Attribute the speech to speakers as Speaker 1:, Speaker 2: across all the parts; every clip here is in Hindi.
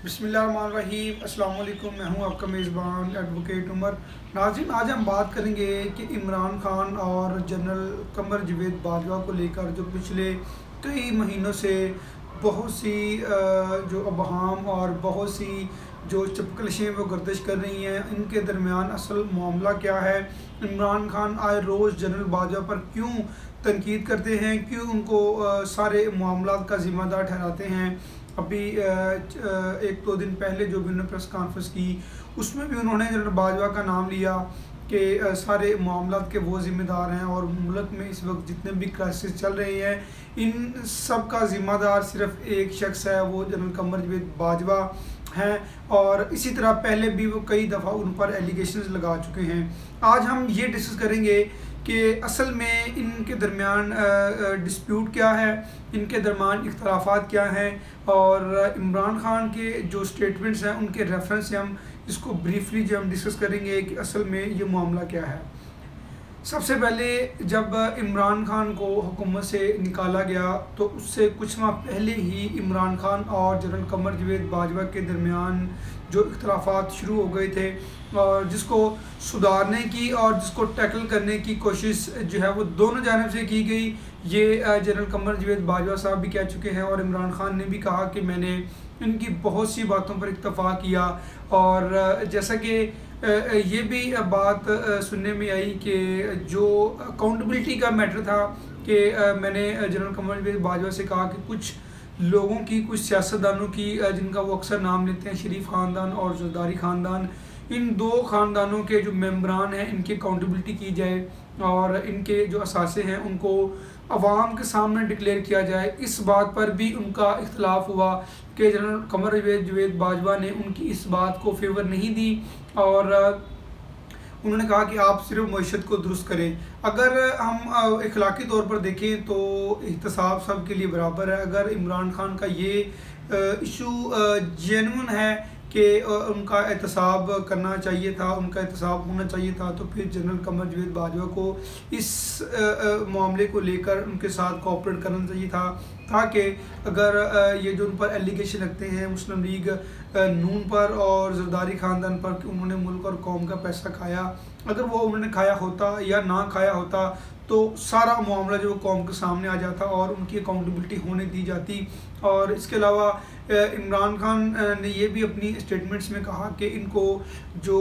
Speaker 1: बिस्मिल्लाहिर्रहमानिर्रहीम। अस्सलाम वालेकुम। मैं हूं आपका मेज़बान एडवोकेट उमर। नाज़रीन, आज हम बात करेंगे कि इमरान खान और जनरल कमर जावेद बाजवा को लेकर जो पिछले कई महीनों से बहुत सी जो अबहम और बहुत सी जो चपकलशें वो गर्दिश कर रही हैं, इनके दरमियान असल मामला क्या है। इमरान खान आए रोज़ जनरल बाजवा पर क्यों तनकीद करते हैं, क्यों उनको सारे मामलात का ज़िम्मेदार ठहराते हैं। अभी एक दो दिन पहले जो भी उन्होंने प्रेस कॉन्फ्रेंस की, उसमें भी उन्होंने जनरल बाजवा का नाम लिया कि सारे मामलात के वो ज़िम्मेदार हैं और मुल्क में इस वक्त जितने भी क्राइसिस चल रहे हैं, इन सब का ज़िम्मेदार सिर्फ एक शख्स है, वो जनरल कमर जावेद बाजवा हैं। और इसी तरह पहले भी वो कई दफ़ा उन पर एलिगेशंस लगा चुके हैं। आज हम ये डिस्कस करेंगे कि असल में इनके दरमियान डिस्प्यूट क्या है, इनके दरमियान इख्तलाफात क्या हैं, और इमरान खान के जो स्टेटमेंट्स हैं उनके रेफरेंस से हम इसको ब्रीफली जो हम डिस्कस करेंगे कि असल में ये मामला क्या है। सबसे पहले जब इमरान खान को हुकूमत से निकाला गया तो उससे कुछ माह पहले ही इमरान खान और जनरल कमर जावेद बाजवा के दरमियान जो इख्तलाफात शुरू हो गए थे, और जिसको सुधारने की और जिसको टैकल करने की कोशिश जो है वो दोनों जानिब से की गई। ये जनरल कमर जावेद बाजवा साहब भी कह चुके हैं और इमरान खान ने भी कहा कि मैंने इनकी बहुत सी बातों पर इत्तफाक़ किया। और जैसा कि ये भी बात सुनने में आई कि जो अकाउंटेबिलिटी का मैटर था कि मैंने जनरल कमर जावेद बाजवा से कहा कि कुछ लोगों की, कुछ सियासतदानों की, जिनका वो अक्सर नाम लेते हैं, शरीफ ख़ानदान और जरदारी ख़ानदान, इन दो ख़ानदानों के जो मेंबरान हैं इनकी अकाउंटेबिलिटी की जाए और इनके जो असासे हैं उनको अवाम के सामने डिक्लेयर किया जाए। इस बात पर भी उनका इख्तलाफ हुआ कि जनरल कमर जावेद बाजवा ने उनकी इस बात को फेवर नहीं दी और उन्होंने कहा कि आप सिर्फ मईशत को दुरुस्त करें। अगर हम इखलाकी तौर पर देखें तो एहतसाब सब के लिए बराबर है। अगर इमरान खान का ये इशू जेन्युइन है कि उनका एहतसाब करना चाहिए था, उनका एहतसाब होना चाहिए था, तो फिर जनरल कमर जावेद बाजवा को इस मामले को लेकर उनके साथ कोऑपरेट करना चाहिए था, ताकि अगर ये जो उन पर एलिगेशन लगते हैं मुस्लिम लीग नून पर और जरदारी ख़ानदान पर कि उन्होंने मुल्क और कौम का पैसा खाया, अगर वो उन्होंने खाया होता या ना खाया होता तो सारा मामला जो कौम के सामने आ जाता और उनकी अकाउंटेबिलिटी होने दी जाती। और इसके अलावा इमरान खान ने ये भी अपनी स्टेटमेंट्स में कहा कि इनको जो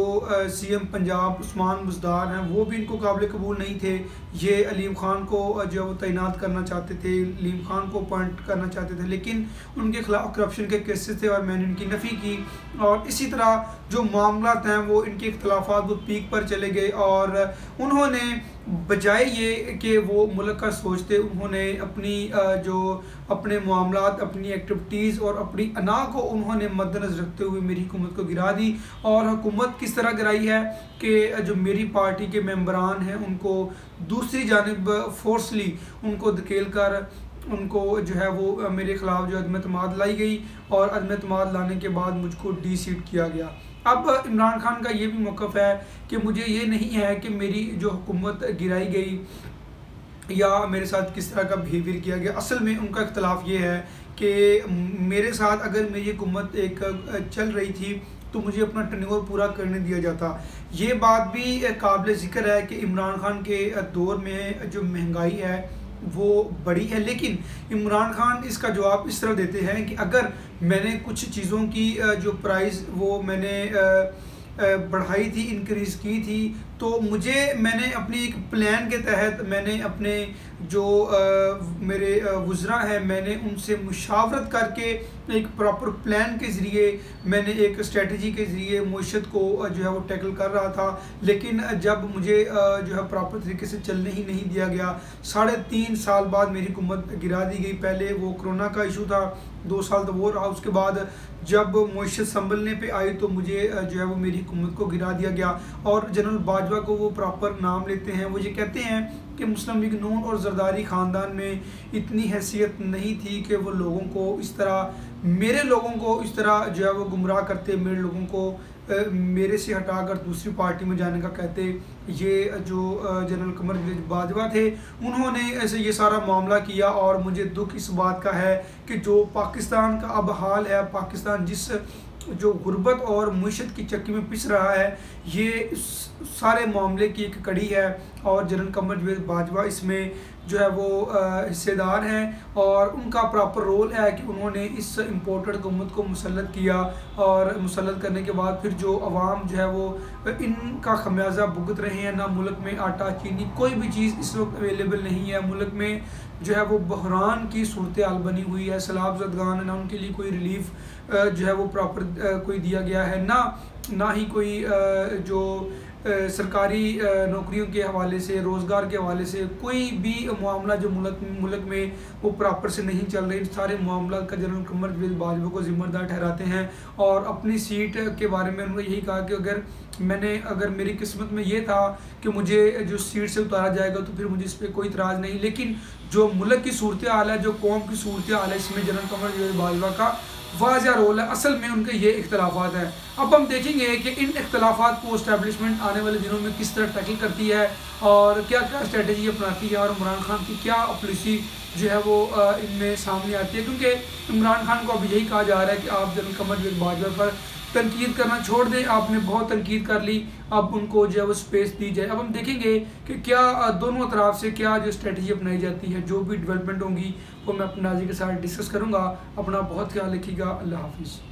Speaker 1: सीएम पंजाब उस्मान बुज़दार हैं वो भी इनको काबिल कबूल नहीं थे। ये अलीम ख़ान को जो वो तैनात करना चाहते थे, अलीम ख़ान को अपॉइंट करना चाहते थे, लेकिन उनके खिलाफ करप्शन के केसेस थे और मैंने इनकी नफ़ी की। और इसी तरह जो मामलात हैं वो इनके इख्तलाफात वो पीक पर चले गए और उन्होंने बजाय ये कि वो मुल्क का सोचते, उन्होंने अपनी जो अपने मामलात, अपनी एक्टिविटीज़ और अपनी अना को उन्होंने मद्देनज़र रखते हुए मेरी हुकूमत को गिरा दी। और हुकूमत किस तरह गिराई है कि जो मेरी पार्टी के मेंबरान हैं उनको दूसरी जानिब फोर्सली उनको धकेल कर उनको जो है वो मेरे ख़िलाफ़ जो अदम-ए-एतमाद लाई गई और अदम-ए-एतमाद लाने के बाद मुझको डी-सीट किया गया। अब इमरान खान का ये भी मौक़िफ़ है कि मुझे ये नहीं है कि मेरी जो हुकूमत गिराई गई या मेरे साथ किस तरह का बिहेवियर किया गया। असल में उनका इख्तलाफ ये है कि मेरे साथ अगर मेरी हुकूमत एक चल रही थी तो मुझे अपना टर्नओवर पूरा करने दिया जाता। ये बात भी काबिल ज़िक्र है कि इमरान खान के दौर में जो महंगाई है वो बड़ी है, लेकिन इमरान खान इसका जवाब इस तरह देते हैं कि अगर मैंने कुछ चीज़ों की जो प्राइस वो मैंने बढ़ाई थी, इंक्रीज़ की थी, तो मैंने अपनी एक प्लान के तहत मैंने अपने जो मेरे वुज़रा हैं मैंने उनसे मुशावरत करके एक प्रॉपर प्लान के ज़रिए, मैंने एक स्ट्रेटजी के ज़रिए मईशत को जो है वो टैकल कर रहा था। लेकिन जब मुझे जो है प्रॉपर तरीके से चलने ही नहीं दिया गया, 3.5 साल बाद मेरी हुकूमत गिरा दी गई। पहले वो कोरोना का इशू था, 2 साल तो वो रहा, उसके बाद जब मईशत संभलने पे आई तो मुझे जो है वो मेरी हुकूमत को गिरा दिया गया। और जनरल बाजवा को वो प्रॉपर नाम लेते हैं, वो ये कहते हैं कि मुस्लिम लीग नून और जरदारी ख़ानदान में इतनी हैसियत नहीं थी कि वो लोगों को इस तरह, मेरे लोगों को इस तरह जो है वो गुमराह करते, मेरे लोगों को मेरे से हटाकर दूसरी पार्टी में जाने का कहते। ये जो जनरल कमर जवेद बाजवा थे, उन्होंने ऐसे ये सारा मामला किया। और मुझे दुख इस बात का है कि जो पाकिस्तान का अब हाल है, पाकिस्तान जिस जो गुर्बत और मुइशत की चक्की में पिस रहा है, ये सारे मामले की एक कड़ी है। और जनरल कमर जवेद बाजवा इसमें जो है वो हिस्सेदार हैं और उनका प्रॉपर रोल है कि उन्होंने इस इम्पोर्टेड हुकूमत को मुसल्लत किया। और मुसल्लत करने के बाद फिर जो अवाम जो है वो इनका खमियाजा भुगत रहे हैं। ना मुल्क में आटा चीनी कोई भी चीज़ इस वक्त अवेलेबल नहीं है। मुल्क में जो है वो बहरान की सूरत हाल बनी हुई है। सैलाब ज़दगान, ना उनके लिए कोई रिलीफ जो है वो प्रॉपर कोई दिया गया है, ना ही कोई जो सरकारी नौकरियों के हवाले से, रोज़गार के हवाले से कोई भी मामला जो मुल्क में वो प्रॉपर से नहीं चल रहे। इन सारे मामला का जनरल कमर जवेद बाजवा को ज़िम्मेदार ठहराते हैं। और अपनी सीट के बारे में उन्होंने यही कहा कि अगर मेरी किस्मत में ये था कि मुझे जो सीट से उतारा जाएगा तो फिर मुझे इस पर कोई इतराज़ नहीं, लेकिन जो मुल्क की सूरत हाल है, जो कौम की सूरत हाल है, इसमें जनरल कमर जवेद बाजवा का वाज़ेह रोल है। असल में उनके ये इख्तलाफात हैं। अब हम देखेंगे कि इन इख्तलाफात को इस्टेब्लिशमेंट आने वाले दिनों में किस तरह टैकल करती है और क्या क्या स्ट्रेटजी अपनाती है, और इमरान खान की क्या पॉलिसी जो है वो इनमें सामने आती है। क्योंकि इमरान खान को अब यही कहा जा रहा है कि आप जनरल कमर जवेद बाजवा पर तनकीद करना छोड़ दें। आपने बहुत तनकीद कर ली, अब उनको जो है वो स्पेस दी जाए। अब हम देखेंगे कि क्या दोनों तरफ से क्या जो स्ट्रेटजी अपनाई जाती है। जो भी डेवलपमेंट होंगी वो मैं अपने नाज़रीन के साथ डिस्कस करूँगा। अपना बहुत ख्याल रखिएगा। अल्लाह हाफिज़।